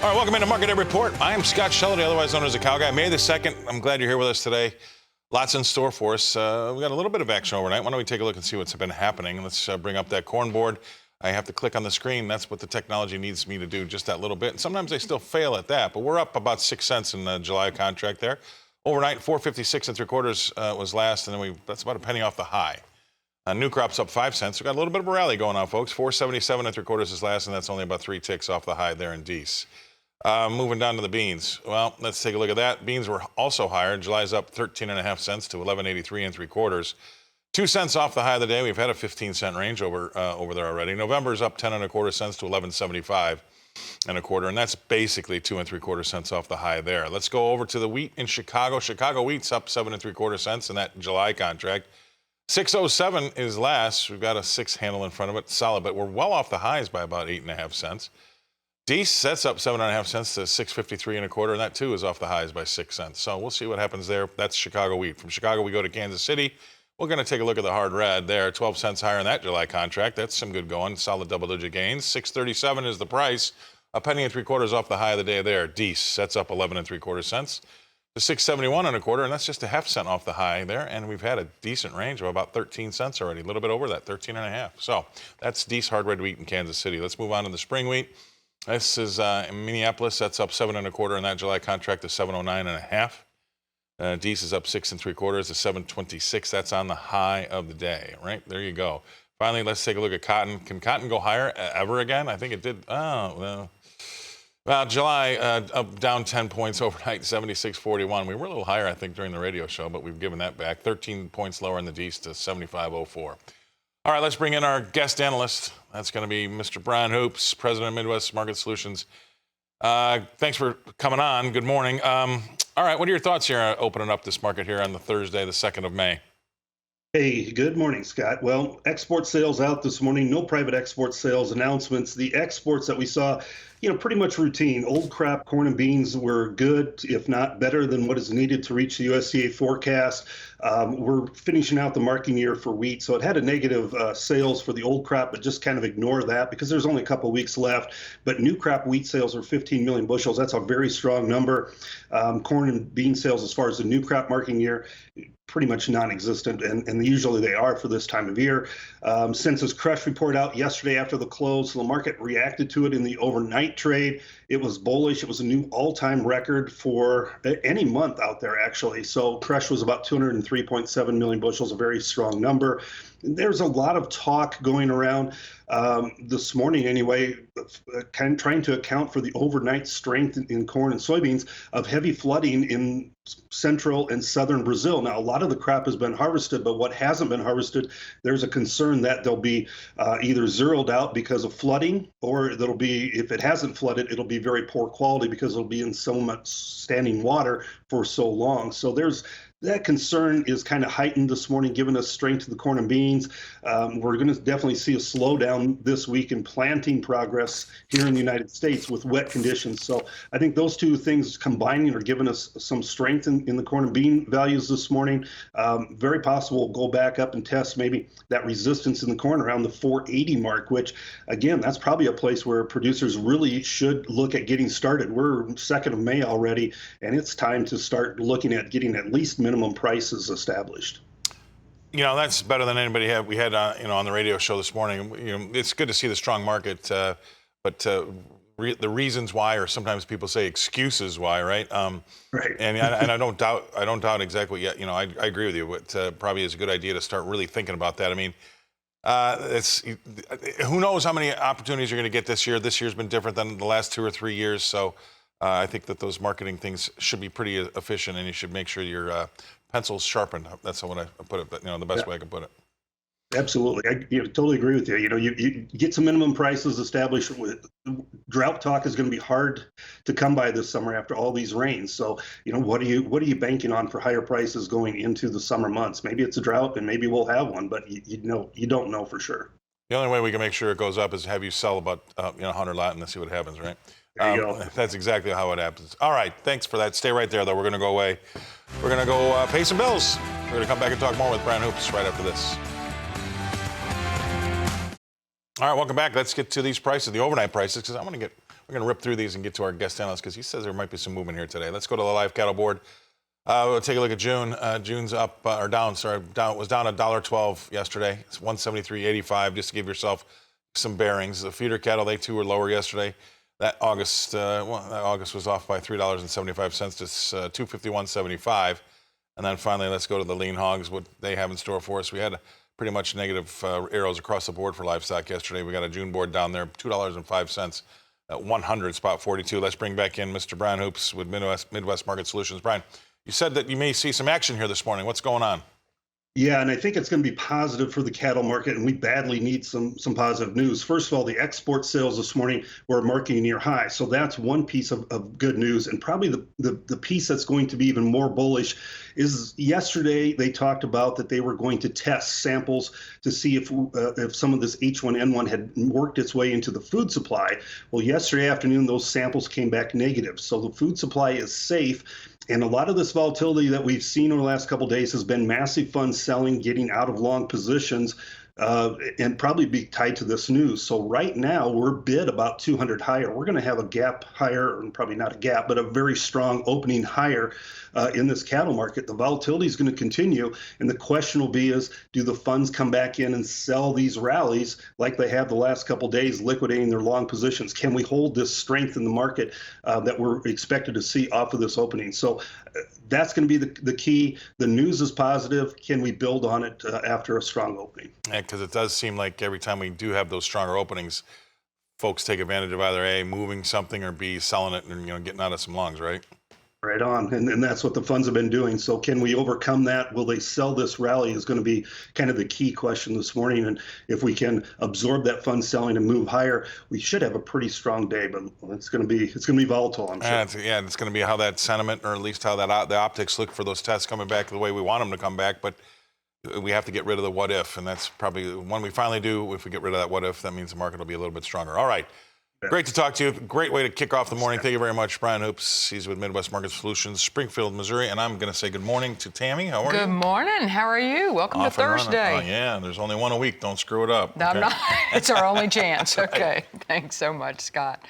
All right, welcome into Market Day Report. I am Scott Shelley, otherwise known as the Cow Guy. May the 2nd. I'm glad you're here with us today. Lots in store for us. We got a little bit of action overnight. Why don't we take a look and see what's been happening? Let's bring up that corn board. I have to click on the screen. That's what the technology needs me to do, just that little bit. And sometimes they still fail at that, but we're up about 6 cents in the July contract there. Overnight, 456 3/4 was last, and then that's about a penny off the high. New crop's up 5 cents. We've got a little bit of a rally going on, folks. 477 3/4 is last, and that's only about 3 ticks off the high there in Dees. Moving down to the beans. Well, let's take a look at that. Beans were also higher. July's up 13.5 cents to 11.83 3/4. 2 cents off the high of the day. We've had a 15-cent range over there already. November's up 10 1/4 cents to 11.75 1/4, and that's basically 2 3/4 cents off the high there. Let's go over to the wheat in Chicago. Chicago wheat's up 7 3/4 cents in that July contract. 607 is last. We've got a 6 handle in front of it, solid, but we're well off the highs by about 8.5 cents. Dees, that's up 7.5 cents to 6.53 1/4, and that too is off the highs by 6 cents. So we'll see what happens there. That's Chicago wheat. From Chicago, we go to Kansas City. We're going to take a look at the hard red there. 12 cents higher in that July contract. That's some good going. Solid double-digit gains. 6.37 is the price. A penny and 3/4 off the high of the day there. Dees, that's up 11 3/4 cents to 6.71 1/4, and that's just a half cent off the high there. And we've had a decent range of about 13 cents already. A little bit over that, 13.5. So that's Dees hard red wheat in Kansas City. Let's move on to the spring wheat. This is in Minneapolis. That's up 7 1/4 in that July contract to 709.5. Dees is up 6 3/4 to 726. That's on the high of the day. Right there you go. Finally, let's take a look at cotton. Can cotton go higher ever again? I think it did. Oh well, July up down 10 points overnight, 76.41. We were a little higher, I think, during the radio show, but we've given that back. 13 points lower in the Dees to 75.04. All right, let's bring in our guest analyst. That's going to be Mr. Brian Hoops, president of Midwest Market Solutions. Thanks for coming on. Good morning. All right, what are your thoughts here opening up this market here on the Thursday, the 2nd of May? Hey, good morning, Scott. Well, export sales out this morning. No private export sales announcements. The exports that we saw, pretty much routine. Old crop corn and beans were good, if not better than what is needed to reach the USDA forecast. We're finishing out the marketing year for wheat, so it had a negative sales for the old crop, but just kind of ignore that because there's only a couple weeks left. But new crop wheat sales are 15 million bushels. That's a very strong number. Corn and bean sales, as far as the new crop marketing year, pretty much non-existent, and usually they are for this time of year. Census crush report out yesterday after the close. So the market reacted to it in the overnight trade. It was bullish. It was a new all-time record for any month out there, actually. So crush was about 203.7 million bushels, a very strong number. There's a lot of talk going around this morning anyway, kind of trying to account for the overnight strength in corn and soybeans of heavy flooding in central and southern Brazil. Now, a lot of the crop has been harvested, but what hasn't been harvested, there's a concern that they'll be either zeroed out because of flooding, or that'll be, if it hasn't flooded, it'll be very poor quality because it'll be in so much standing water for so long. So that concern is kind of heightened this morning, giving us strength to the corn and beans. We're going to definitely see a slowdown this week in planting progress here in the United States with wet conditions. So I think those two things combining are giving us some strength in the corn and bean values this morning. Very possible we'll go back up and test maybe that resistance in the corn around the 480 mark, which, again, that's probably a place where producers really should look at getting started. We're 2nd of May already, and it's time to start looking at getting at least minimum prices established. That's better than anybody we had on the radio show this morning. It's good to see the strong market, but the reasons why, or sometimes people say excuses why, right? Right. And I don't doubt exactly yet. I agree with you. But probably is a good idea to start really thinking about that. I mean, who knows how many opportunities you're going to get this year. This year's been different than the last 2 or 3 years. So I think that those marketing things should be pretty efficient, and you should make sure your pencil's sharpened. That's how I put it, but the best way I can put it. Absolutely. I totally agree with you. You get some minimum prices established. Drought talk is going to be hard to come by this summer after all these rains. So, what are you banking on for higher prices going into the summer months? Maybe it's a drought and maybe we'll have one, but you don't know for sure. The only way we can make sure it goes up is have you sell about 100 lot and then see what happens, right? There you go. That's exactly how it happens. All right, thanks for that. Stay right there, though. We're going to go away. We're going to go pay some bills. We're going to come back and talk more with Brian Hoops right after this. All right, welcome back. Let's get to these prices, the overnight prices, because I want to get We're going to rip through these and get to our guest analyst because he says there might be some movement here today. Let's go to the live cattle board. We'll take a look at June. June's up or down. Sorry, down. It was down $1.12 yesterday. It's 173.85. Just to give yourself some bearings. The feeder cattle, they too were lower yesterday. That August was off by $3.75 to 251.75. And then finally, let's go to the lean hogs. What they have in store for us. We had pretty much negative arrows across the board for livestock yesterday. We got a June board down there, $2.05 at 100 spot 42. Let's bring back in Mr. Brian Hoops with Midwest Market Solutions. Brian, you said that you may see some action here this morning. What's going on? Yeah, and I think it's going to be positive for the cattle market, and we badly need some positive news. First of all, the export sales this morning were marking near high, so that's one piece of good news. And probably the piece that's going to be even more bullish is yesterday they talked about that they were going to test samples to see if some of this H1N1 had worked its way into the food supply. Well, yesterday afternoon those samples came back negative, so the food supply is safe. And a lot of this volatility that we've seen over the last couple of days has been massive funds selling, getting out of long positions, and probably be tied to this news. So right now we're bid about 200 higher. We're going to have a gap higher, and probably not a gap, but a very strong opening higher in this cattle market. The volatility is going to continue, and the question will be is, do the funds come back in and sell these rallies like they have the last couple of days, liquidating their long positions? Can we hold this strength in the market that we're expected to see off of this opening? So that's going to be the key. The news is positive. Can we build on it after a strong opening? Yeah, because it does seem like every time we do have those stronger openings, folks take advantage of either A, moving something, or B, selling it and getting out of some longs, right? Right on. And that's what the funds have been doing. So can we overcome that? Will they sell this rally is going to be kind of the key question this morning. And if we can absorb that fund selling and move higher, we should have a pretty strong day, but it's going to be volatile, I'm sure. It's going to be how that sentiment, or at least how the optics look for those tests coming back the way we want them to come back. But we have to get rid of the what if, and that's probably when we finally do. If we get rid of that what if, that means the market will be a little bit stronger. All right. Great to talk to you. Great way to kick off the morning. Thank you very much, Brian Hoops. He's with Midwest Market Solutions, Springfield, Missouri. And I'm going to say good morning to Tammy. How are you? Good morning. How are you? Welcome to Thursday. Oh, yeah, there's only one a week. Don't screw it up. Okay? I'm not. It's our only chance. Okay. Thanks so much, Scott.